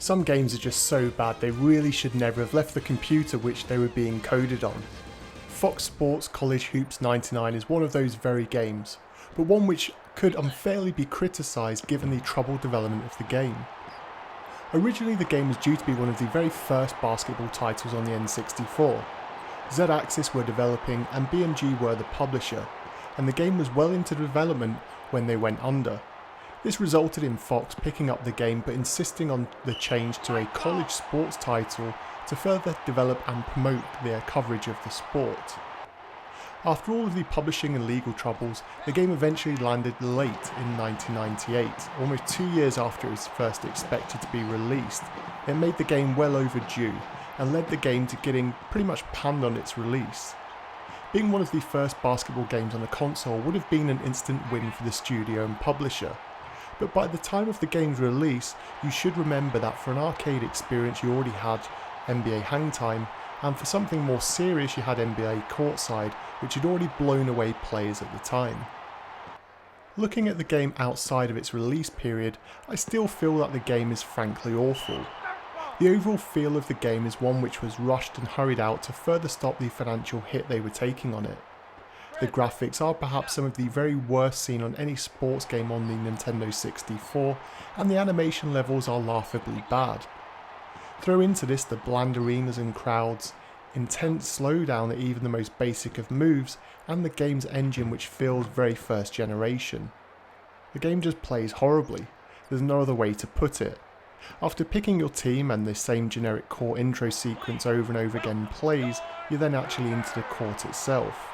Some games are just so bad they really should never have left the computer which they were being coded on. Fox Sports College Hoops 99 is one of those very games, but one which could unfairly be criticised given the troubled development of the game. Originally the game was due to be one of the very first basketball titles on the N64. Z-Axis were developing and BMG were the publisher, and the game was well into development when they went under. This resulted in Fox picking up the game but insisting on the change to a college sports title to further develop and promote their coverage of the sport. After all of the publishing and legal troubles, the game eventually landed late in 1998, almost 2 years after it was first expected to be released. It made the game well overdue and led the game to getting pretty much panned on its release. Being one of the first basketball games on a console would have been an instant win for the studio and publisher. But by the time of the game's release, you should remember that for an arcade experience you already had NBA Hang Time, and for something more serious you had NBA Courtside, which had already blown away players at the time. Looking at the game outside of its release period, I still feel that the game is frankly awful. The overall feel of the game is one which was rushed and hurried out to further stop the financial hit they were taking on it. The graphics are perhaps some of the very worst seen on any sports game on the Nintendo 64, and the animation levels are laughably bad. Throw into this the bland arenas and crowds, intense slowdown at even the most basic of moves, and the game's engine which feels very first generation. The game just plays horribly, there's no other way to put it. After picking your team and the same generic core intro sequence over and over again plays, you're then actually into the court itself.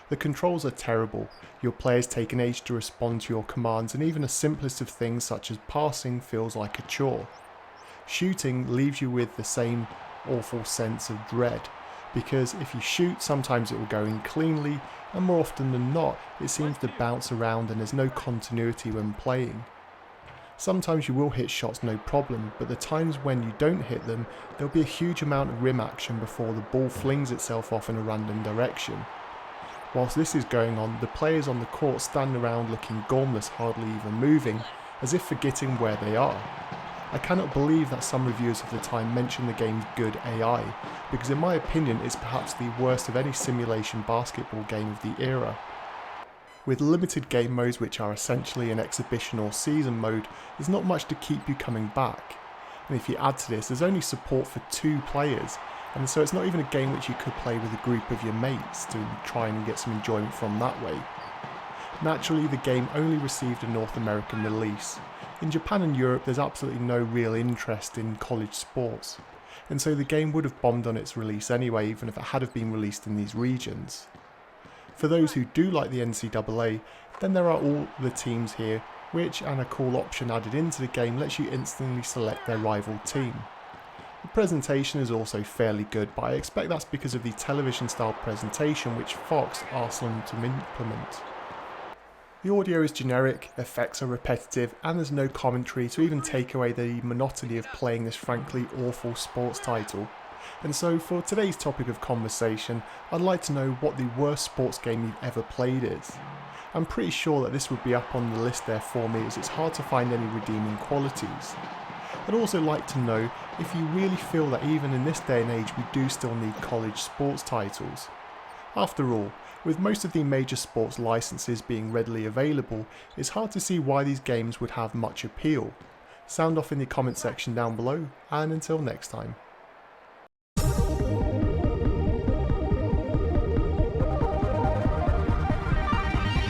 The controls are terrible, your players take an age to respond to your commands, and even the simplest of things such as passing feels like a chore. Shooting leaves you with the same awful sense of dread, because if you shoot sometimes it will go in cleanly, and more often than not it seems to bounce around and there's no continuity when playing. Sometimes you will hit shots no problem, but the times when you don't hit them, there'll be a huge amount of rim action before the ball flings itself off in a random direction. Whilst this is going on, the players on the court stand around looking gormless, hardly even moving, as if forgetting where they are. I cannot believe that some reviewers of the time mention the game's good AI, because in my opinion it's perhaps the worst of any simulation basketball game of the era. With limited game modes which are essentially an exhibition or season mode, there's not much to keep you coming back. And if you add to this, there's only support for 2 players, and so it's not even a game which you could play with a group of your mates to try and get some enjoyment from that way. Naturally, the game only received a North American release. In Japan and Europe there's absolutely no real interest in college sports, and so the game would have bombed on its release anyway, even if it had have been released in these regions. For those who do like the NCAA, then there are all the teams here, which, and a cool option added into the game, lets you instantly select their rival team. The presentation is also fairly good, but I expect that's because of the television style presentation which Fox asked them to implement. The audio is generic, effects are repetitive, and there's no commentary to even take away the monotony of playing this frankly awful sports title. And so for today's topic of conversation, I'd like to know what the worst sports game you've ever played is. I'm pretty sure that this would be up on the list there for me, as it's hard to find any redeeming qualities. I'd also like to know if you really feel that even in this day and age we do still need college sports titles. After all, with most of the major sports licenses being readily available, it's hard to see why these games would have much appeal. Sound off in the comment section down below, and until next time.